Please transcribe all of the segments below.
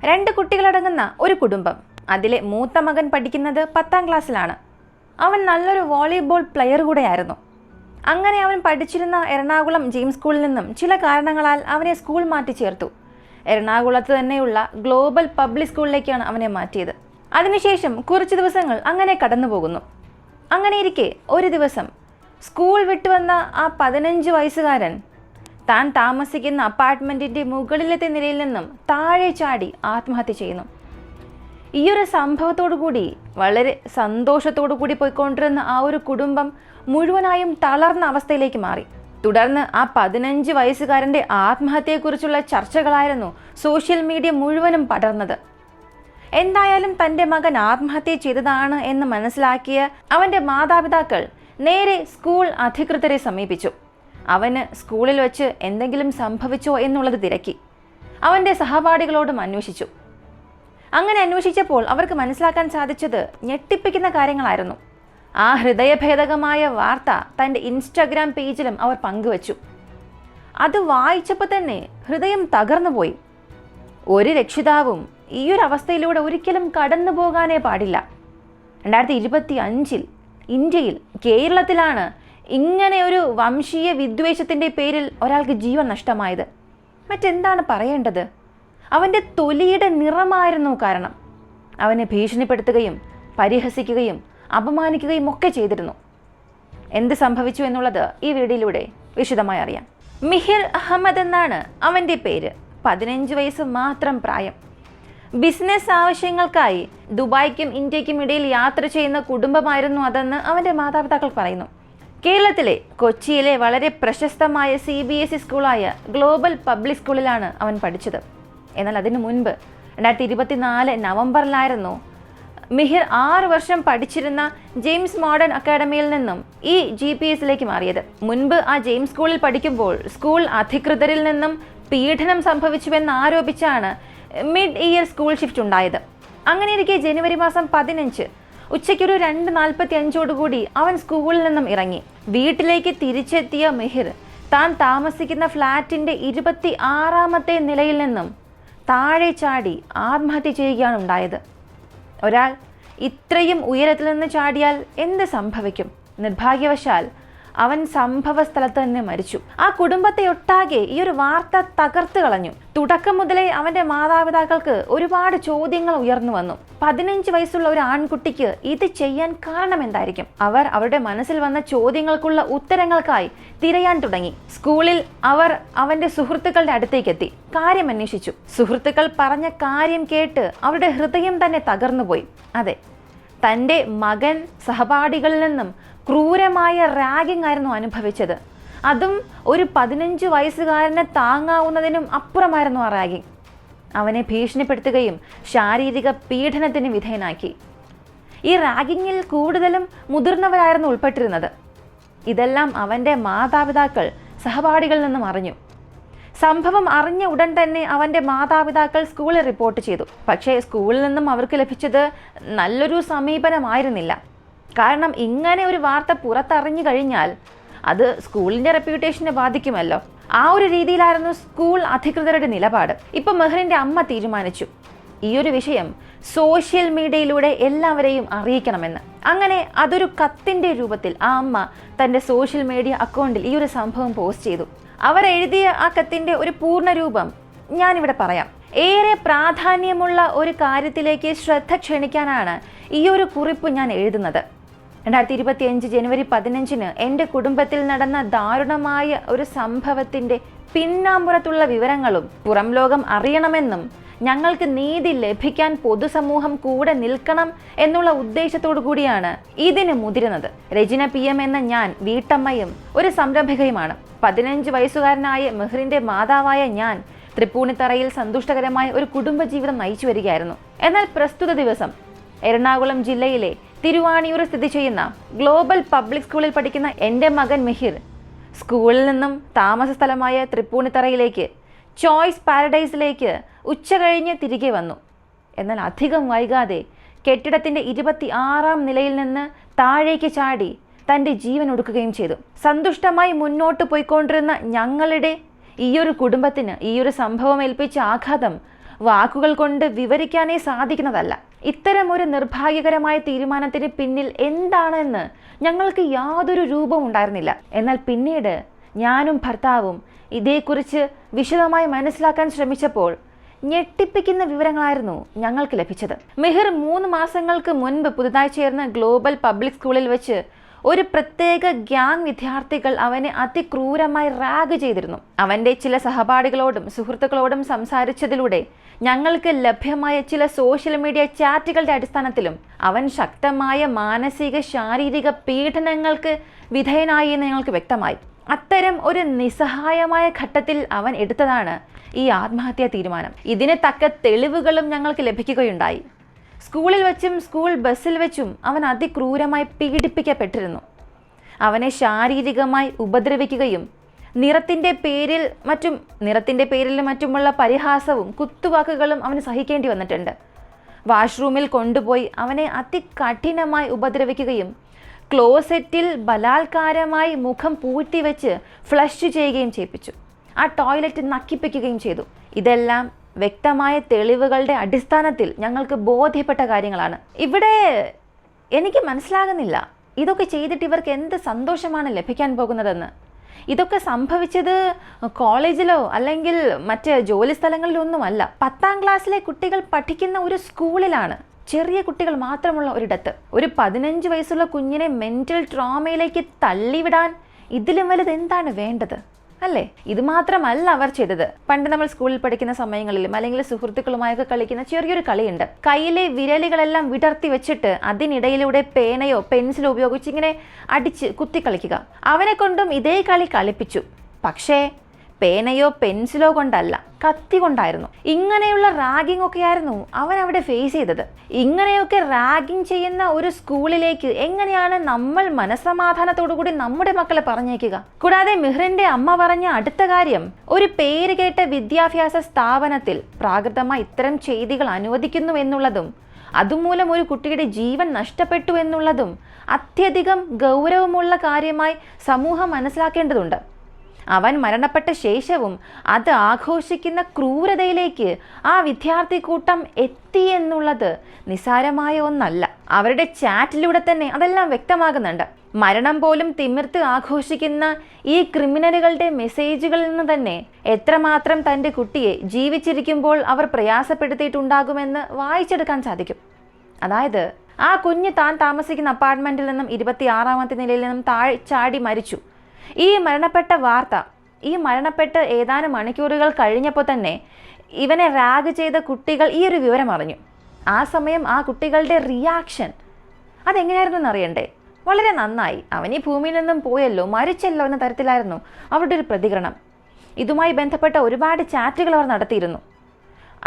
2 കുട്ടികളടങ്ങുന്ന ഒരു കുടുംബം. അതിലെ മൂത്ത മകൻ പഠിക്കുന്നത് 10ാം ക്ലാസ്സിലാണ്. അവൻ നല്ലൊരു വോളിബോൾ പ്ലെയർ കൂടെയായിരുന്നു. അങ്ങനെ അവൻ പഠിച്ചിരുന്ന എറണാകുളം ജെയിംസ് സ്കൂളിൽ നിന്നും ചില കാരണങ്ങളാൽ അവനെ സ്കൂൾ മാറ്റി ചേർത്തു. എറണാകുളത്ത് തന്നെയുള്ള ഗ്ലോബൽ പബ്ലിക് സ്കൂളിലേക്കാണ് അവനെ മാറ്റിയത്. അതിനുശേഷം കുറച്ച് ദിവസങ്ങൾ അങ്ങനെ കടന്നു പോകുന്നു. അങ്ങനെയിരിക്കെ ഒരു ദിവസം സ്കൂൾ വിട്ടുവന്ന ആ 15 വയസ്സുകാരൻ താൻ താമസിക്കുന്ന അപ്പാർട്ട്മെൻറ്റിൻ്റെ മുകളിലത്തെ നിലയിൽ നിന്നും താഴെ ചാടി ആത്മഹത്യ ചെയ്യുന്നു. ഈയൊരു സംഭവത്തോടു കൂടി വളരെ സന്തോഷത്തോടു കൂടി പോയിക്കൊണ്ടിരുന്ന ആ ഒരു കുടുംബം മുഴുവനായും തളർന്ന അവസ്ഥയിലേക്ക് മാറി. തുടർന്ന് ആ 15 വയസ്സുകാരൻ്റെ ആത്മഹത്യയെക്കുറിച്ചുള്ള ചർച്ചകളായിരുന്നു സോഷ്യൽ മീഡിയ മുഴുവനും പടർന്നത്. എന്തായാലും തൻ്റെ മകൻ ആത്മഹത്യ ചെയ്തതാണ് എന്ന് മനസ്സിലാക്കിയ അവൻ്റെ മാതാപിതാക്കൾ നേരെ സ്കൂൾ അധികൃതരെ സമീപിച്ചു. അവന് സ്കൂളിൽ വെച്ച് എന്തെങ്കിലും സംഭവിച്ചോ എന്നുള്ളത് തിരക്കി. അവൻ്റെ സഹപാഠികളോടും അന്വേഷിച്ചു. അങ്ങനെ അന്വേഷിച്ചപ്പോൾ അവർക്ക് മനസ്സിലാക്കാൻ സാധിച്ചത് ഞെട്ടിപ്പിക്കുന്ന കാര്യങ്ങളായിരുന്നു. ആ ഹൃദയഭേദകമായ വാർത്ത തൻ്റെ ഇൻസ്റ്റാഗ്രാം പേജിലും അവർ പങ്കുവച്ചു. അത് വായിച്ചപ്പോൾ തന്നെ ഹൃദയം തകർന്നുപോയി. ഒരു രക്ഷിതാവും ഈയൊരു അവസ്ഥയിലൂടെ ഒരിക്കലും കടന്നു പോകാനേ പാടില്ല. 2025 ഇന്ത്യയിൽ, കേരളത്തിലാണ് ഇങ്ങനെ ഒരു വംശീയ വിദ്വേഷത്തിൻ്റെ പേരിൽ ഒരാൾക്ക് ജീവൻ നഷ്ടമായത്. മറ്റെന്താണ് പറയേണ്ടത്? അവൻ്റെ തൊലിയുടെ നിറമായിരുന്നു കാരണം. അവനെ ഭീഷണിപ്പെടുത്തുകയും പരിഹസിക്കുകയും അപമാനിക്കുകയും ഒക്കെ ചെയ്തിരുന്നു. എന്ത് സംഭവിച്ചു എന്നുള്ളത് ഈ വീഡിയോയിലൂടെ വിശദമായി അറിയാം. മിഹിർ അഹമ്മദ് എന്നാണ് അവൻ്റെ പേര്. 15 വയസ്സ് മാത്രം പ്രായം. ബിസിനസ് ആവശ്യങ്ങൾക്കായി ദുബായ്ക്കും ഇന്ത്യക്കും ഇടയിൽ യാത്ര ചെയ്യുന്ന കുടുംബമായിരുന്നു അതെന്ന് അവൻ്റെ മാതാപിതാക്കൾ പറയുന്നു. കേരളത്തിലെ കൊച്ചിയിലെ വളരെ പ്രശസ്തമായ CBSE സ്കൂളായ ഗ്ലോബൽ പബ്ലിക് സ്കൂളിലാണ് അവൻ പഠിച്ചത്. എന്നാൽ അതിനു മുൻപ് 2024 നവംബറിലായിരുന്നു മിഹിർ 6 വർഷം പഠിച്ചിരുന്ന ജെയിംസ് മോഡേൺ അക്കാഡമിയിൽ നിന്നും ഈ GPS-ലേക്ക് മാറിയത്. മുൻപ് ആ ജെയിംസ് സ്കൂളിൽ പഠിക്കുമ്പോൾ സ്കൂൾ അധികൃതരിൽ നിന്നും പീഡനം സംഭവിച്ചുവെന്ന് ആരോപിച്ചാണ് മിഡ് ഇയർ സ്കൂൾ ഷിഫ്റ്റ് ഉണ്ടായത്. അങ്ങനെയിരിക്കെ ജനുവരി മാസം 15 ഉച്ചയ്ക്കൊരു 2:45 അവൻ സ്കൂളിൽ നിന്നും ഇറങ്ങി. വീട്ടിലേക്ക് തിരിച്ചെത്തിയ മിഹിർ താൻ താമസിക്കുന്ന ഫ്ലാറ്റിൻ്റെ 26ാമത്തെ നിലയിൽ നിന്നും താഴെ ചാടി ആത്മഹത്യ ചെയ്യുകയാണ് ഉണ്ടായത്. ഒരാൾ ഇത്രയും ഉയരത്തിൽ നിന്ന് ചാടിയാൽ എന്ത് സംഭവിക്കും? നിർഭാഗ്യവശാൽ അവൻ സംഭവ സ്ഥലത്ത് തന്നെ മരിച്ചു. ആ കുടുംബത്തെ ഒട്ടാകെ ഈ ഒരു വാർത്ത തകർത്ത് കളഞ്ഞു. തുടക്കം മുതലേ അവൻ്റെ മാതാപിതാക്കൾക്ക് ഒരുപാട് ചോദ്യങ്ങൾ ഉയർന്നു വന്നു. 15 വയസ്സുള്ള ഒരു ആൺകുട്ടിക്ക് ഇത് ചെയ്യാൻ കാരണം എന്തായിരിക്കും? അവർ അവരുടെ മനസ്സിൽ വന്ന ചോദ്യങ്ങൾക്കുള്ള ഉത്തരങ്ങൾക്കായി തിരയാൻ തുടങ്ങി. സ്കൂളിൽ അവർ അവൻ്റെ സുഹൃത്തുക്കളുടെ അടുത്തേക്ക് എത്തി. കാര്യം അന്വേഷിച്ചു. സുഹൃത്തുക്കൾ പറഞ്ഞ കാര്യം കേട്ട് അവരുടെ ഹൃദയം തന്നെ തകർന്നുപോയി. അതെ, തൻ്റെ മകൻ സഹപാഠികളിൽ നിന്നും ക്രൂരമായ റാഗിംഗ് ആയിരുന്നു അനുഭവിച്ചത്. അതും ഒരു 15 വയസ്സുകാരനെ താങ്ങാവുന്നതിനും അപ്പുറമായിരുന്നു ആ റാഗിംഗ്. അവനെ ഭീഷണിപ്പെടുത്തുകയും ശാരീരിക പീഡനത്തിന് വിധേയനാക്കി. ഈ റാഗിങ്ങിൽ കൂടുതലും മുതിർന്നവരായിരുന്നു ഉൾപ്പെട്ടിരുന്നത്. ഇതെല്ലാം അവൻ്റെ മാതാപിതാക്കൾ സഹപാഠികളിൽ നിന്നും അറിഞ്ഞു. സംഭവം അറിഞ്ഞ ഉടൻ തന്നെ അവൻ്റെ മാതാപിതാക്കൾ സ്കൂളിൽ റിപ്പോർട്ട് ചെയ്തു. പക്ഷേ സ്കൂളിൽ നിന്നും അവർക്ക് ലഭിച്ചത് നല്ലൊരു സമീപനമായിരുന്നില്ല. കാരണം ഇങ്ങനെ ഒരു വാർത്ത പുറത്തറിഞ്ഞു കഴിഞ്ഞാൽ അത് സ്കൂളിൻ്റെ റെപ്യൂട്ടേഷനെ ബാധിക്കുമല്ലോ. ആ ഒരു രീതിയിലായിരുന്നു സ്കൂൾ അധികൃതരുടെ നിലപാട്. ഇപ്പം മെഹറിൻ്റെ അമ്മ തീരുമാനിച്ചു ഈ ഒരു വിഷയം സോഷ്യൽ മീഡിയയിലൂടെ എല്ലാവരെയും അറിയിക്കണമെന്ന്. അങ്ങനെ അതൊരു കത്തിൻ്റെ രൂപത്തിൽ ആ അമ്മ തൻ്റെ സോഷ്യൽ മീഡിയ അക്കൗണ്ടിൽ ഈ ഒരു സംഭവം പോസ്റ്റ് ചെയ്തു. അവർ എഴുതിയ ആ കത്തിൻ്റെ ഒരു പൂർണ്ണ രൂപം ഞാനിവിടെ പറയാം. ഏറെ പ്രാധാന്യമുള്ള ഒരു കാര്യത്തിലേക്ക് ശ്രദ്ധ ക്ഷണിക്കാനാണ് ഈ ഒരു കുറിപ്പ് ഞാൻ എഴുതുന്നത്. 2025 ജനുവരി 15 എൻ്റെ കുടുംബത്തിൽ നടന്ന ദാരുണമായ ഒരു സംഭവത്തിൻ്റെ പിന്നാമ്പുറത്തുള്ള വിവരങ്ങളും പുറം ലോകം അറിയണമെന്നും ഞങ്ങൾക്ക് നീതി ലഭിക്കാൻ പൊതുസമൂഹം കൂടെ നിൽക്കണം എന്നുള്ള ഉദ്ദേശത്തോടു കൂടിയാണ് ഇതിന് മുതിരുന്നത്. രജിന PM എന്ന ഞാൻ വീട്ടമ്മയും ഒരു സംരംഭകയുമാണ്. 15 വയസ്സുകാരനായ മെഹറിൻ്റെ മാതാവായ ഞാൻ തൃപ്പൂണിത്തറയിൽ സന്തുഷ്ടകരമായ ഒരു കുടുംബജീവിതം നയിച്ചു വരികയായിരുന്നു. എന്നാൽ പ്രസ്തുത ദിവസം എറണാകുളം ജില്ലയിലെ തിരുവാണിയൂർ സ്ഥിതി ചെയ്യുന്ന ഗ്ലോബൽ പബ്ലിക് സ്കൂളിൽ പഠിക്കുന്ന എൻ്റെ മകൻ മിഹിർ സ്കൂളിൽ നിന്നും താമസ സ്ഥലമായ തൃപ്പൂണിത്തറയിലേക്ക് ചോയ്സ് പാരഡൈസിലേക്ക് ഉച്ചകഴിഞ്ഞ് തിരികെ വന്നു. എന്നാൽ അധികം വൈകാതെ കെട്ടിടത്തിൻ്റെ 26ാം നിലയിൽ നിന്ന് താഴേക്ക് ചാടി തൻ്റെ ജീവൻ ഒടുക്കുകയും ചെയ്തു. സന്തുഷ്ടമായി മുന്നോട്ട് പോയിക്കൊണ്ടിരുന്ന ഞങ്ങളുടെ ഈയൊരു കുടുംബത്തിന് ഈയൊരു സംഭവം ഏൽപ്പിച്ച ആഘാതം വാക്കുകൾ കൊണ്ട് വിവരിക്കാനേ സാധിക്കുന്നതല്ല. ഇത്തരം ഒരു നിർഭാഗ്യകരമായ തീരുമാനത്തിന് പിന്നിൽ എന്താണെന്ന് ഞങ്ങൾക്ക് യാതൊരു രൂപവും ഉണ്ടായിരുന്നില്ല. എന്നാൽ പിന്നീട് ഞാനും ഭർത്താവും ഇതേക്കുറിച്ച് വിശദമായി മനസ്സിലാക്കാൻ ശ്രമിച്ചപ്പോൾ ഞെട്ടിപ്പിക്കുന്ന വിവരങ്ങളായിരുന്നു ഞങ്ങൾക്ക് ലഭിച്ചത്. മെഹിർ 3 മാസങ്ങൾക്ക് മുൻപ് പുതുതായി ചേർന്ന ഗ്ലോബൽ പബ്ലിക് സ്കൂളിൽ വെച്ച് ഒരു പ്രത്യേക ഗ്യാങ് വിദ്യാർത്ഥികൾ അവനെ അതിക്രൂരമായി റാഗ് ചെയ്തിരുന്നു. അവൻ്റെ ചില സഹപാഠികളോടും സുഹൃത്തുക്കളോടും സംസാരിച്ചതിലൂടെ ഞങ്ങൾക്ക് ലഭ്യമായ ചില സോഷ്യൽ മീഡിയ ചാറ്റുകളുടെ അടിസ്ഥാനത്തിലും അവൻ ശക്തമായ മാനസിക ശാരീരിക പീഡനങ്ങൾക്ക് വിധേയനായി എന്ന് ഞങ്ങൾക്ക് വ്യക്തമായി. അത്തരം ഒരു നിസ്സഹായമായ ഘട്ടത്തിൽ അവൻ എടുത്തതാണ് ഈ ആത്മഹത്യാ തീരുമാനം. ഇതിന് തക്ക തെളിവുകളും ഞങ്ങൾക്ക് ലഭിക്കുകയുണ്ടായി. സ്കൂളിൽ വെച്ചും സ്കൂൾ ബസ്സിൽ വെച്ചും അവൻ അതിക്രൂരമായി പീഡിപ്പിക്കപ്പെട്ടിരുന്നു. അവനെ ശാരീരികമായി ഉപദ്രവിക്കുകയും നിറത്തിൻ്റെ പേരിലും മറ്റുമുള്ള പരിഹാസവും കുത്തുവാക്കുകളും അവന് സഹിക്കേണ്ടി വന്നിട്ടുണ്ട്. വാഷ്റൂമിൽ കൊണ്ടുപോയി അവനെ അതികഠിനമായി ഉപദ്രവിക്കുകയും ക്ലോസറ്റിൽ ബലാത്കാരമായി മുഖം പൂഴ്ത്തിവെച്ച് ഫ്ലഷ് ചെയ്യുകയും ചെയ്യിപ്പിച്ചു. ആ ടോയ്ലറ്റ് നക്കിപ്പിക്കുകയും ചെയ്തു. ഇതെല്ലാം വ്യക്തമായ തെളിവുകളുടെ അടിസ്ഥാനത്തിൽ ഞങ്ങൾക്ക് ബോധ്യപ്പെട്ട കാര്യങ്ങളാണ്. ഇവിടെ എനിക്ക് മനസ്സിലാകുന്നില്ല, ഇതൊക്കെ ചെയ്തിട്ട് ഇവർക്ക് എന്ത് സന്തോഷമാണ് ലഭിക്കാൻ പോകുന്നതെന്ന്. ഇതൊക്കെ സംഭവിച്ചത് കോളേജിലോ അല്ലെങ്കിൽ മറ്റ് ജോലി സ്ഥലങ്ങളിലോ ഒന്നുമല്ല. 10ാം ക്ലാസ്സിലെ കുട്ടികൾ പഠിക്കുന്ന ഒരു സ്കൂളിലാണ്. ചെറിയ കുട്ടികൾ മാത്രമുള്ള ഒരിടത്ത് ഒരു 15 വയസ്സുള്ള കുഞ്ഞിനെ മെൻ്റൽ ട്രോമയിലേക്ക് തള്ളിവിടാൻ ഇതിലും വലുത് എന്താണ് വേണ്ടത്, അല്ലേ? ഇത് മാത്രമല്ല അവർ ചെയ്തത്. പണ്ട് നമ്മൾ സ്കൂളിൽ പഠിക്കുന്ന സമയങ്ങളിലും അല്ലെങ്കിൽ സുഹൃത്തുക്കളുമായൊക്കെ കളിക്കുന്ന ചെറിയൊരു കളിയുണ്ട്. കയ്യിലെ വിരലുകളെല്ലാം വിടർത്തി വെച്ചിട്ട് അതിനിടയിലൂടെ പേനയോ പെൻസിലോ ഉപയോഗിച്ച് ഇങ്ങനെ അടിച്ച് കുത്തി കളിക്കുക. അവനെ കൊണ്ടും ഇതേ കളി കളിപ്പിച്ചു. പക്ഷേ പേനയോ പെൻസിലോ കൊണ്ടല്ല, കത്തി കൊണ്ടായിരുന്നു. ഇങ്ങനെയുള്ള റാഗിംഗ് ഒക്കെയായിരുന്നു അവൻ അവിടെ ഫേസ് ചെയ്തത്. ഇങ്ങനെയൊക്കെ റാഗിംഗ് ചെയ്യുന്ന ഒരു സ്കൂളിലേക്ക് എങ്ങനെയാണ് നമ്മൾ മനസ്സമാധാനത്തോടുകൂടി നമ്മുടെ മക്കളെ പറഞ്ഞേക്കുക? കൂടാതെ മെഹ്റിന്റെ അമ്മ പറഞ്ഞ അടുത്ത കാര്യം, ഒരു പേര് കേട്ട വിദ്യാഭ്യാസ സ്ഥാപനത്തിൽ പ്രാകൃതമായി ഇത്തരം ചെയ്തികൾ അനുവദിക്കുന്നു എന്നുള്ളതും അതുമൂലം ഒരു കുട്ടിയുടെ ജീവൻ നഷ്ടപ്പെട്ടു എന്നുള്ളതും അത്യധികം ഗൗരവമുള്ള കാര്യമായി സമൂഹം മനസ്സിലാക്കേണ്ടതുണ്ട്. അവൻ മരണപ്പെട്ട ശേഷവും അത് ആഘോഷിക്കുന്ന ക്രൂരതയിലേക്ക് ആ വിദ്യാർത്ഥി കൂട്ടം എത്തി എന്നുള്ളത് നിസ്സാരമായ ഒന്നല്ല. അവരുടെ ചാറ്റിലൂടെ തന്നെ അതെല്ലാം വ്യക്തമാകുന്നുണ്ട്. മരണം പോലും തിമിർത്ത് ആഘോഷിക്കുന്ന ഈ ക്രിമിനലുകളുടെ മെസ്സേജുകളിൽ നിന്ന് തന്നെ എത്രമാത്രം തൻ്റെ കുട്ടിയെ ജീവിച്ചിരിക്കുമ്പോൾ അവർ പ്രയാസപ്പെടുത്തിയിട്ടുണ്ടാകുമെന്ന് വായിച്ചെടുക്കാൻ സാധിക്കും. അതായത് ആ കുഞ്ഞ് താൻ താമസിക്കുന്ന അപ്പാർട്ട്മെൻറ്റിൽ നിന്നും 26ാമത്തെ നിലയിൽ നിന്നും ചാടി മരിച്ചു. ഈ മരണപ്പെട്ട് ഏതാനും മണിക്കൂറുകൾ കഴിഞ്ഞപ്പോൾ തന്നെ ഇവനെ റാഗ് ചെയ്ത കുട്ടികൾ ഈ ഒരു വിവരം അറിഞ്ഞു. ആ സമയം ആ കുട്ടികളുടെ റിയാക്ഷൻ അതെങ്ങനെയായിരുന്നു എന്നറിയണ്ടേ? വളരെ നന്നായി, അവൻ ഈ ഭൂമിയിൽ നിന്നും പോയല്ലോ, മരിച്ചല്ലോ എന്ന തരത്തിലായിരുന്നു അവരുടെ ഒരു പ്രതികരണം. ഇതുമായി ബന്ധപ്പെട്ട ഒരുപാട് ചാറ്റുകൾ അവർ നടത്തിയിരുന്നു.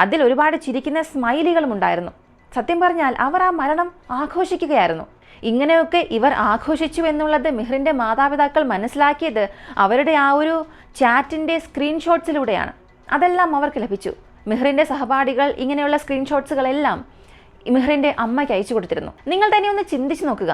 അതിൽ ഒരുപാട് ചിരിക്കുന്ന സ്മൈലികളും ഉണ്ടായിരുന്നു. സത്യം പറഞ്ഞാൽ അവർ ആ മരണം ആഘോഷിക്കുകയായിരുന്നു. ഇങ്ങനെയൊക്കെ ഇവർ ആഘോഷിച്ചു എന്നുള്ളത് മെഹ്റിൻ്റെ മാതാപിതാക്കൾ മനസ്സിലാക്കിയത് അവരുടെ ആ ഒരു ചാറ്റിൻ്റെ സ്ക്രീൻഷോട്ട്സിലൂടെയാണ്. അതെല്ലാം അവർക്ക് ലഭിച്ചു. മെഹ്റിൻ്റെ സഹപാഠികൾ ഇങ്ങനെയുള്ള സ്ക്രീൻഷോട്ട്സുകളെല്ലാം മെഹ്റിൻ്റെ അമ്മയ്ക്ക് അയച്ചു കൊടുത്തിരുന്നു. നിങ്ങൾ തന്നെ ഒന്ന് ചിന്തിച്ച് നോക്കുക,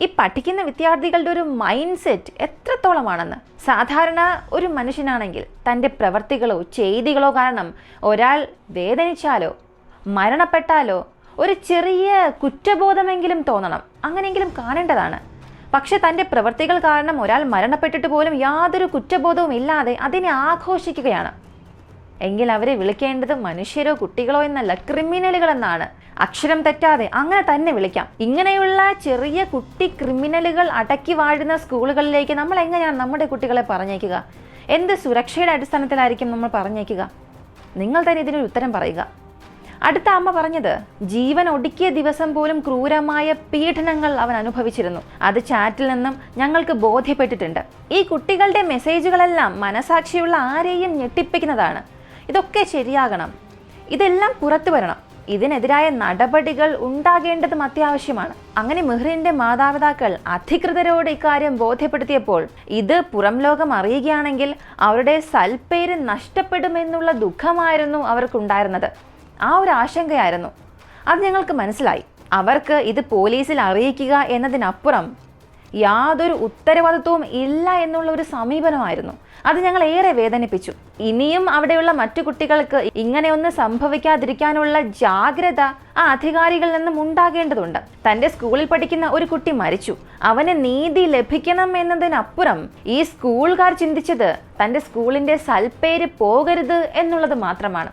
ഈ പഠിക്കുന്ന വിദ്യാർത്ഥികളുടെ ഒരു മൈൻഡ് സെറ്റ് എത്രത്തോളമാണെന്ന്. സാധാരണ ഒരു മനുഷ്യനാണെങ്കിൽ തൻ്റെ പ്രവർത്തികളോ ചെയ്തികളോ കാരണം ഒരാൾ വേദനിച്ചാലോ മരണപ്പെട്ടാലോ ഒരു ചെറിയ കുറ്റബോധമെങ്കിലും തോന്നണം, അങ്ങനെയെങ്കിലും കാണേണ്ടതാണ്. പക്ഷെ തൻ്റെ പ്രവൃത്തികൾ കാരണം ഒരാൾ മരണപ്പെട്ടിട്ട് പോലും യാതൊരു കുറ്റബോധവും ഇല്ലാതെ അതിനെ ആഘോഷിക്കുകയാണ്. എങ്കിൽ അവരെ വിളിക്കേണ്ടത് മനുഷ്യരോ കുട്ടികളോ എന്നല്ല, ക്രിമിനലുകൾ എന്നാണ്. അക്ഷരം തെറ്റാതെ അങ്ങനെ തന്നെ വിളിക്കാം. ഇങ്ങനെയുള്ള ചെറിയ കുട്ടി ക്രിമിനലുകൾ അടക്കി വാഴുന്ന സ്കൂളുകളിലേക്ക് നമ്മൾ എങ്ങനെയാണ് നമ്മുടെ കുട്ടികളെ പറഞ്ഞേക്കുക? എന്ത് സുരക്ഷയുടെ അടിസ്ഥാനത്തിലായിരിക്കും നമ്മൾ പറഞ്ഞേക്കുക? നിങ്ങൾ തന്നെ ഇതിനൊരു ഉത്തരം പറയുക. അടുത്ത അമ്മ പറഞ്ഞത്, ജീവൻ ഒടുക്കിയ ദിവസം പോലും ക്രൂരമായ പീഡനങ്ങൾ അവൻ അനുഭവിച്ചിരുന്നു. അത് ചാറ്റിൽ നിന്നും ഞങ്ങൾക്ക് ബോധ്യപ്പെട്ടിട്ടുണ്ട്. ഈ കുട്ടികളുടെ മെസ്സേജുകളെല്ലാം മനസാക്ഷിയുള്ള ആരെയും ഞെട്ടിപ്പിക്കുന്നതാണ്. ഇതൊക്കെ ശരിയാകണം, ഇതെല്ലാം പുറത്തു വരണം. ഇതിനെതിരായ നടപടികൾ ഉണ്ടാകേണ്ടതും അത്യാവശ്യമാണ്. അങ്ങനെ മെഹ്റിൻ്റെ മാതാപിതാക്കൾ അധികൃതരോട് ഇക്കാര്യം ബോധ്യപ്പെടുത്തിയപ്പോൾ ഇത് പുറം ലോകം അറിയുകയാണെങ്കിൽ അവരുടെ സൽപ്പേര് നഷ്ടപ്പെടുമെന്നുള്ള ദുഃഖമായിരുന്നു അവർക്കുണ്ടായിരുന്നത്. ആ ഒരു ആശങ്കയായിരുന്നു. അത് ഞങ്ങൾക്ക് മനസ്സിലായി. അവർക്ക് ഇത് പോലീസിൽ അറിയിക്കുക എന്നതിനപ്പുറം യാതൊരു ഉത്തരവാദിത്വവും ഇല്ല എന്നുള്ള ഒരു സമീപനമായിരുന്നു. അത് ഞങ്ങൾ ഏറെ വേദനിപ്പിച്ചു. ഇനിയും അവിടെയുള്ള മറ്റു കുട്ടികൾക്ക് ഇങ്ങനെയൊന്ന് സംഭവിക്കാതിരിക്കാനുള്ള ജാഗ്രത ആ അധികാരികളിൽ നിന്നും ഉണ്ടാകേണ്ടതുണ്ട്. തന്റെ സ്കൂളിൽ പഠിക്കുന്ന ഒരു കുട്ടി മരിച്ചു, അവന് നീതി ലഭിക്കണം എന്നതിനപ്പുറം ഈ സ്കൂളുകാർ ചിന്തിച്ചത് തന്റെ സ്കൂളിന്റെ സൽപ്പേര് പോകരുത് എന്നുള്ളത് മാത്രമാണ്.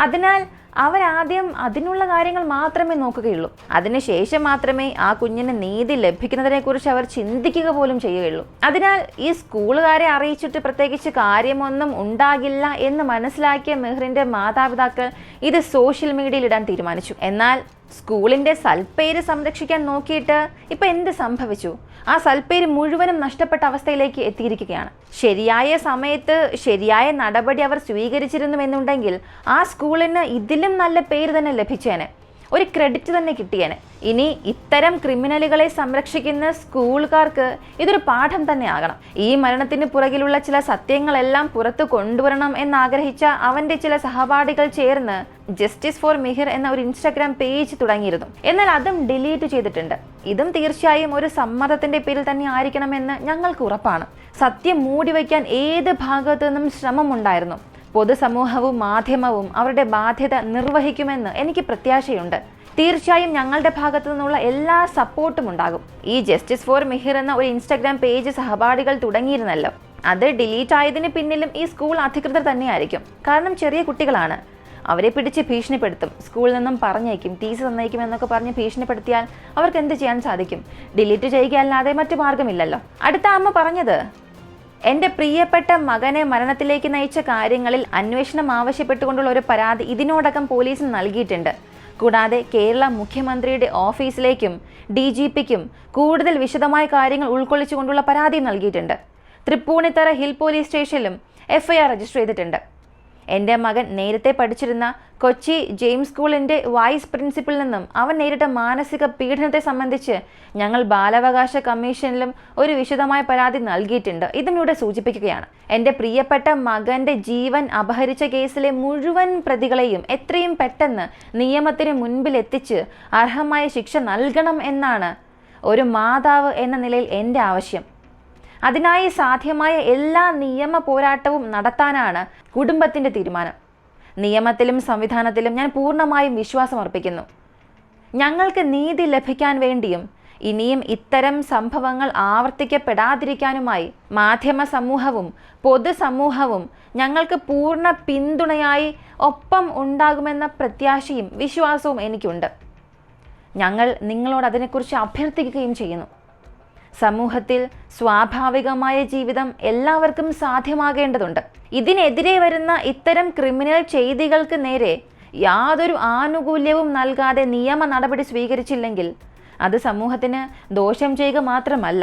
അതിനാൽ അവരാദ്യം അതിനുള്ള കാര്യങ്ങൾ മാത്രമേ നോക്കുകയുള്ളൂ. അതിനുശേഷം മാത്രമേ ആ കുഞ്ഞിന് നീതി ലഭിക്കുന്നതിനെക്കുറിച്ച് അവർ ചിന്തിക്കുക പോലും ചെയ്യുകയുള്ളൂ. അതിനാൽ ഈ സ്കൂളുകാരെ അറിയിച്ചിട്ട് പ്രത്യേകിച്ച് കാര്യമൊന്നും ഉണ്ടാകില്ല എന്ന് മനസ്സിലാക്കിയ മെഹറിന്റെ മാതാപിതാക്കൾ ഇത് സോഷ്യൽ മീഡിയയിൽ ഇടാൻ തീരുമാനിച്ചു. എന്നാൽ സ്കൂളിന്റെ സൽപ്പേര് സംരക്ഷിക്കാൻ നോക്കിയിട്ട് ഇപ്പൊ എന്ത് സംഭവിച്ചു? ആ സൽപ്പേര് മുഴുവനും നഷ്ടപ്പെട്ട അവസ്ഥയിലേക്ക് എത്തിയിരിക്കുകയാണ്. ശരിയായ സമയത്ത് ശരിയായ നടപടി അവർ സ്വീകരിച്ചിരുന്നുവെന്നുണ്ടെങ്കിൽ ആ സ്കൂളിന് ഇതിലും നല്ല പേര് തന്നെ ലഭിച്ചേനെ, ഒരു ക്രെഡിറ്റ് തന്നെ കിട്ടിയേനെ. ഇനി ഇത്തരം ക്രിമിനലുകളെ സംരക്ഷിക്കുന്ന സ്കൂളുകാർക്ക് ഇതൊരു പാഠം തന്നെ ആകണം. ഈ മരണത്തിന് പുറകിലുള്ള ചില സത്യങ്ങളെല്ലാം പുറത്തു കൊണ്ടുവരണം എന്നാഗ്രഹിച്ച അവന്റെ ചില സഹപാഠികൾ ചേർന്ന് ജസ്റ്റിസ് ഫോർ മിഹിർ എന്ന ഒരു ഇൻസ്റ്റാഗ്രാം പേജ് തുടങ്ങിയിരുന്നു. എന്നാൽ അതും ഡിലീറ്റ് ചെയ്തിട്ടുണ്ട്. ഇതും തീർച്ചയായും ഒരു സമ്മർദ്ദത്തിന്റെ പേരിൽ തന്നെ ആയിരിക്കണമെന്ന് ഞങ്ങൾക്ക് ഉറപ്പാണ്. സത്യം മൂടിവെക്കാൻ ഏത് ഭാഗത്തു നിന്നും ശ്രമമുണ്ടായിരുന്നു. പൊതുസമൂഹവും മാധ്യമവും അവരുടെ ബാധ്യത നിർവഹിക്കുമെന്ന് എനിക്ക് പ്രത്യാശയുണ്ട്. തീർച്ചയായും ഞങ്ങളുടെ ഭാഗത്തു നിന്നുള്ള എല്ലാ സപ്പോർട്ടും ഉണ്ടാകും. ഈ ജസ്റ്റിസ് ഫോർ മിഹിർ എന്ന ഒരു ഇൻസ്റ്റാഗ്രാം പേജ് സഹപാഠികൾ തുടങ്ങിയിരുന്നല്ലോ, അത് ഡിലീറ്റ് ആയതിന് പിന്നിലും ഈ സ്കൂൾ അധികൃതർ തന്നെയായിരിക്കും. കാരണം ചെറിയ കുട്ടികളാണ്, അവരെ പിടിച്ച് ഭീഷണിപ്പെടുത്തും, സ്കൂളിൽ നിന്നും പറഞ്ഞേക്കും, ടീച്ചർ തന്നേക്കും എന്നൊക്കെ പറഞ്ഞ് ഭീഷണിപ്പെടുത്തിയാൽ അവർക്ക് എന്ത് ചെയ്യാൻ സാധിക്കും? ഡിലീറ്റ് ചെയ്യുകയല്ലാതെ മറ്റു മാർഗമില്ലല്ലോ. അടുത്ത അമ്മ പറഞ്ഞത്, എൻ്റെ പ്രിയപ്പെട്ട മകനെ മരണത്തിലേക്ക് നയിച്ച കാര്യങ്ങളിൽ അന്വേഷണം ആവശ്യപ്പെട്ടുകൊണ്ടുള്ള ഒരു പരാതി ഇതിനോടകം പോലീസിന് നൽകിയിട്ടുണ്ട്. കൂടാതെ കേരള മുഖ്യമന്ത്രിയുടെ ഓഫീസിലേക്കും DGPക്കും കൂടുതൽ വിശദമായ കാര്യങ്ങൾ ഉൾക്കൊള്ളിച്ചുകൊണ്ടുള്ള പരാതിയും നൽകിയിട്ടുണ്ട്. തൃപ്പൂണിത്തറ ഹിൽ പോലീസ് സ്റ്റേഷനിലും FIR രജിസ്റ്റർ ചെയ്തിട്ടുണ്ട്. എൻ്റെ മകൻ നേരത്തെ പഠിച്ചിരുന്ന കൊച്ചി ജെയിംസ് സ്കൂളിൻ്റെ വൈസ് പ്രിൻസിപ്പലിൽ നിന്നും അവൻ നേരിട്ട മാനസിക പീഡനത്തെ സംബന്ധിച്ച് ഞങ്ങൾ ബാലാവകാശ കമ്മീഷനിലും ഒരു വിശദമായ പരാതി നൽകിയിട്ടുണ്ട്. ഇതും ഇവിടെ സൂചിപ്പിക്കുകയാണ്. എൻ്റെ പ്രിയപ്പെട്ട മകൻ്റെ ജീവൻ അപഹരിച്ച കേസിലെ മുഴുവൻ പ്രതികളെയും എത്രയും പെട്ടെന്ന് നിയമത്തിന് മുൻപിൽ എത്തിച്ച് അർഹമായ ശിക്ഷ നൽകണം എന്നാണ് ഒരു മാതാവ് എന്ന നിലയിൽ എൻ്റെ ആവശ്യം. അതിനായി സാധ്യമായ എല്ലാ നിയമ പോരാട്ടവും നടത്താനാണ് കുടുംബത്തിൻ്റെ തീരുമാനം. നിയമത്തിലും സംവിധാനത്തിലും ഞാൻ പൂർണ്ണമായും വിശ്വാസമർപ്പിക്കുന്നു. ഞങ്ങൾക്ക് നീതി ലഭിക്കാൻ വേണ്ടിയും ഇനിയും ഇത്തരം സംഭവങ്ങൾ ആവർത്തിക്കപ്പെടാതിരിക്കാനുമായി മാധ്യമ സമൂഹവും പൊതുസമൂഹവും ഞങ്ങൾക്ക് പൂർണ്ണ പിന്തുണയായി ഒപ്പം ഉണ്ടാകുമെന്ന പ്രത്യാശയും വിശ്വാസവും എനിക്കുണ്ട്. ഞങ്ങൾ നിങ്ങളോട് അതിനെക്കുറിച്ച് അഭ്യർത്ഥിക്കുകയും ചെയ്യുന്നു. സമൂഹത്തിൽ സ്വാഭാവികമായ ജീവിതം എല്ലാവർക്കും സാധ്യമാകേണ്ടതുണ്ട്. ഇതിനെതിരെ വരുന്ന ഇത്തരം ക്രിമിനൽ ചെയ്തികൾക്ക് നേരെ യാതൊരു ആനുകൂല്യവും നൽകാതെ നിയമ നടപടി സ്വീകരിച്ചില്ലെങ്കിൽ അത് സമൂഹത്തിന് ദോഷം ചെയ്യുക മാത്രമല്ല,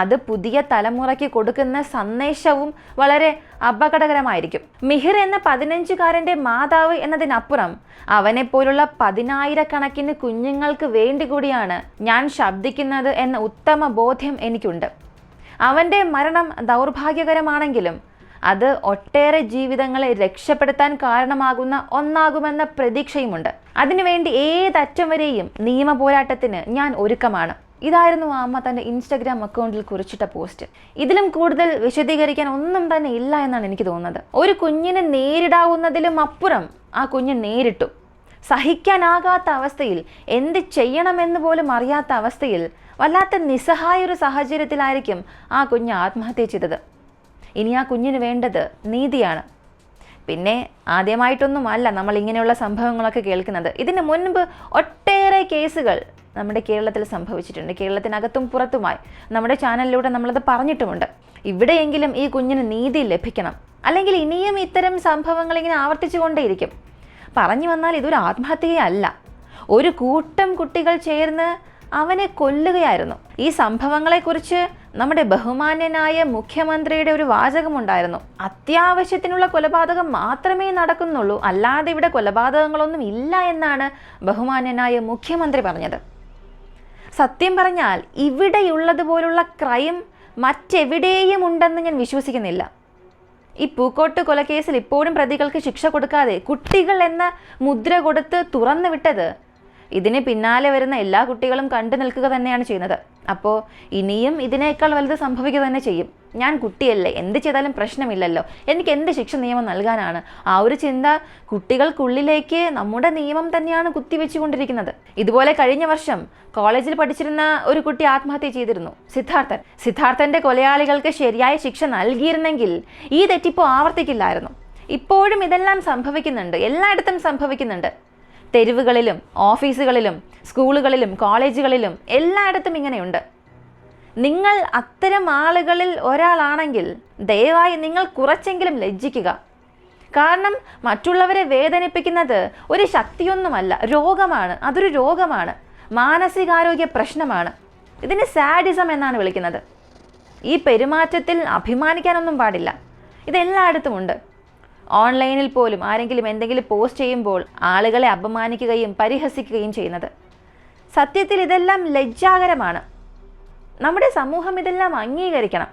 അത് പുതിയ തലമുറയ്ക്ക് കൊടുക്കുന്ന സന്ദേശവും വളരെ അപകടകരമായിരിക്കും. മിഹിർ എന്ന 15-കാരൻ്റെ മാതാവ് എന്നതിനപ്പുറം അവനെപ്പോലുള്ള 10,000-കണക്കിന് കുഞ്ഞുങ്ങൾക്ക് വേണ്ടി കൂടിയാണ് ഞാൻ ശബ്ദിക്കുന്നത് എന്ന ഉത്തമ ബോധ്യം എനിക്കുണ്ട്. അവൻ്റെ മരണം ദൗർഭാഗ്യകരമാണെങ്കിലും അത് ഒട്ടേറെ ജീവിതങ്ങളെ രക്ഷപ്പെടുത്താൻ കാരണമാകുന്ന ഒന്നാകുമെന്ന പ്രതീക്ഷയുമുണ്ട്. അതിനുവേണ്ടി ഏതറ്റം വരെയും നിയമ പോരാട്ടത്തിന് ഞാൻ ഒരുക്കമാണ്. ഇതായിരുന്നു ആ അമ്മ തൻ്റെ ഇൻസ്റ്റഗ്രാം അക്കൗണ്ടിൽ കുറിച്ചിട്ട പോസ്റ്റ്. ഇതിലും കൂടുതൽ വിശദീകരിക്കാൻ ഒന്നും തന്നെ ഇല്ല എന്നാണ് എനിക്ക് തോന്നുന്നത്. ഒരു കുഞ്ഞിനെ നേരിടാവുന്നതിലും അപ്പുറം ആ കുഞ്ഞ് നേരിട്ടു. സഹിക്കാനാകാത്ത അവസ്ഥയിൽ, എന്ത് ചെയ്യണമെന്ന് പോലും അറിയാത്ത അവസ്ഥയിൽ, വല്ലാത്ത നിസ്സഹായ ഒരു സാഹചര്യത്തിലായിരിക്കും ആ കുഞ്ഞ് ആത്മഹത്യ ചെയ്തത്. ഇനി ആ കുഞ്ഞിന് വേണ്ടത് നീതിയാണ്. പിന്നെ ആദ്യമായിട്ടൊന്നുമല്ല നമ്മൾ ഇങ്ങനെയുള്ള സംഭവങ്ങളൊക്കെ കേൾക്കുന്നത്. ഇതിന് മുൻപ് ഒട്ടേറെ കേസുകൾ നമ്മുടെ കേരളത്തിൽ സംഭവിച്ചിട്ടുണ്ട്. കേരളത്തിനകത്തും പുറത്തുമായി നമ്മുടെ ചാനലിലൂടെ നമ്മളത് പറഞ്ഞിട്ടുമുണ്ട്. ഇവിടെയെങ്കിലും ഈ കുഞ്ഞിന് നീതി ലഭിക്കണം, അല്ലെങ്കിൽ ഇനിയും ഇത്തരം സംഭവങ്ങൾ ഇങ്ങനെ ആവർത്തിച്ചുകൊണ്ടേയിരിക്കും. പറഞ്ഞു വന്നാൽ ഇതൊരു ആത്മഹത്യയല്ല, ഒരു കൂട്ടം കുട്ടികൾ ചേർന്ന് അവനെ കൊല്ലുകയായിരുന്നു. ഈ സംഭവങ്ങളെക്കുറിച്ച് നമ്മുടെ ബഹുമാന്യനായ മുഖ്യമന്ത്രിയുടെ ഒരു വാചകമുണ്ടായിരുന്നു: അത്യാവശ്യത്തിനുള്ള കൊലപാതകം മാത്രമേ നടക്കുന്നുള്ളൂ, അല്ലാതെ ഇവിടെ കൊലപാതകങ്ങളൊന്നും ഇല്ല എന്നാണ് ബഹുമാന്യനായ മുഖ്യമന്ത്രി പറഞ്ഞത്. സത്യം പറഞ്ഞാൽ ഇവിടെയുള്ളതുപോലുള്ള ക്രൈം മറ്റെവിടെയും ഉണ്ടെന്ന് ഞാൻ വിശ്വസിക്കുന്നില്ല. ഈ പൂക്കോട്ട് കൊലക്കേസിൽ ഇപ്പോഴും പ്രതികൾക്ക് ശിക്ഷ കൊടുക്കാതെ കുട്ടികൾ എന്ന മുദ്ര കൊടുത്ത് തുറന്നു വിട്ടത് ഇതിന് പിന്നാലെ വരുന്ന എല്ലാ കുട്ടികളും കണ്ടു നിൽക്കുക തന്നെയാണ് ചെയ്യുന്നത്. അപ്പോൾ ഇനിയും ഇതിനേക്കാൾ വലുത് സംഭവിക്കുക തന്നെ ചെയ്യും. ഞാൻ കുട്ടിയല്ലേ, എന്ത് ചെയ്താലും പ്രശ്നമില്ലല്ലോ, എനിക്ക് എന്ത് ശിക്ഷ നിയമം നൽകാനാണ്? ആ ഒരു ചിന്ത കുട്ടികൾക്കുള്ളിലേക്ക് നമ്മുടെ നിയമം തന്നെയാണ് കുത്തിവെച്ചുകൊണ്ടിരിക്കുന്നത്. ഇതുപോലെ കഴിഞ്ഞ വർഷം കോളേജിൽ പഠിച്ചിരുന്ന ഒരു കുട്ടി ആത്മഹത്യ ചെയ്തിരുന്നു, സിദ്ധാർത്ഥന്റെ കൊലയാളികൾക്ക് ശരിയായ ശിക്ഷ നൽകിയിരുന്നെങ്കിൽ ഈ തെറ്റിപ്പോൾ ആവർത്തിക്കില്ലായിരുന്നു. ഇപ്പോഴും ഇതെല്ലാം സംഭവിക്കുന്നുണ്ട്, എല്ലായിടത്തും സംഭവിക്കുന്നുണ്ട്. തെരുവുകളിലും ഓഫീസുകളിലും സ്കൂളുകളിലും കോളേജുകളിലും എല്ലായിടത്തും ഇങ്ങനെയുണ്ട്. നിങ്ങൾ അത്തരം ആളുകളിൽ ഒരാളാണെങ്കിൽ ദയവായി നിങ്ങൾ കുറച്ചെങ്കിലും ലജ്ജിക്കുക. കാരണം മറ്റുള്ളവരെ വേദനിപ്പിക്കുന്നത് ഒരു ശക്തിയൊന്നുമല്ല, രോഗമാണ്. അതൊരു രോഗമാണ്, മാനസികാരോഗ്യ പ്രശ്നമാണ്. ഇതിനെ സാഡിസം എന്നാണ് വിളിക്കുന്നത്. ഈ പെരുമാറ്റത്തിൽ അഭിമാനിക്കാനൊന്നും പാടില്ല. ഇതെല്ലായിടത്തും ഉണ്ട്. ഓൺലൈനിൽ പോലും ആരെങ്കിലും എന്തെങ്കിലും പോസ്റ്റ് ചെയ്യുമ്പോൾ ആളുകളെ അപമാനിക്കുകയും പരിഹസിക്കുകയും ചെയ്യുന്നത്. സത്യത്തിൽ ഇതെല്ലാം ലജ്ജാകരമാണ്. നമ്മുടെ സമൂഹം ഇതെല്ലാം അംഗീകരിക്കണം.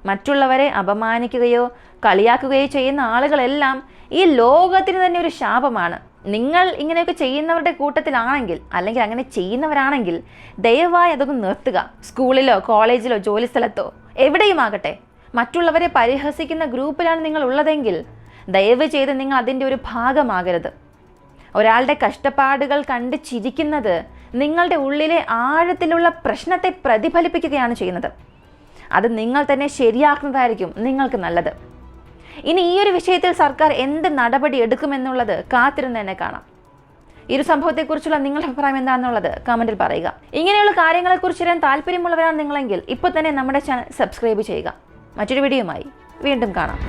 മറ്റുള്ളവരെ അപമാനിക്കുകയോ കളിയാക്കുകയോ ചെയ്യുന്ന ആളുകളെല്ലാം ഈ ലോകത്തിന് തന്നെ ഒരു ശാപമാണ്. നിങ്ങൾ ഇങ്ങനെയൊക്കെ ചെയ്യുന്നവരുടെ കൂട്ടത്തിലാണെങ്കിൽ, അല്ലെങ്കിൽ അങ്ങനെ ചെയ്യുന്നവരാണെങ്കിൽ ദയവായി അതൊന്ന് നിർത്തുക. സ്കൂളിലോ കോളേജിലോ ജോലിസ്ഥലത്തോ എവിടെയുമാകട്ടെ, മറ്റുള്ളവരെ പരിഹസിക്കുന്ന ഗ്രൂപ്പിലാണ് നിങ്ങൾ ഉള്ളതെങ്കിൽ ദയവ് ചെയ്ത് നിങ്ങൾ അതിൻ്റെ ഒരു ഭാഗമാകരുത്. ഒരാളുടെ കഷ്ടപ്പാടുകൾ കണ്ട് ചിരിക്കുന്നത് നിങ്ങളുടെ ഉള്ളിലെ ആഴത്തിലുള്ള പ്രശ്നത്തെ പ്രതിഫലിപ്പിക്കുകയാണ് ചെയ്യുന്നത്. അത് നിങ്ങൾ തന്നെ ശരിയാക്കുന്നതായിരിക്കും നിങ്ങൾക്ക് നല്ലത്. ഇനി ഈ ഒരു വിഷയത്തിൽ സർക്കാർ എന്ത് നടപടി എടുക്കുമെന്നുള്ളത് കാത്തിരുന്ന് തന്നെ കാണാം. ഈ ഒരു സംഭവത്തെക്കുറിച്ചുള്ള നിങ്ങളുടെ അഭിപ്രായം എന്താണെന്നുള്ളത് കമൻറ്റിൽ പറയുക. ഇങ്ങനെയുള്ള കാര്യങ്ങളെക്കുറിച്ച് അറിയാൻ താല്പര്യമുള്ളവരാണ് നിങ്ങളെങ്കിൽ ഇപ്പോൾ തന്നെ നമ്മുടെ ചാനൽ സബ്സ്ക്രൈബ് ചെയ്യുക. മറ്റൊരു വീഡിയോയുമായി വീണ്ടും കാണാം.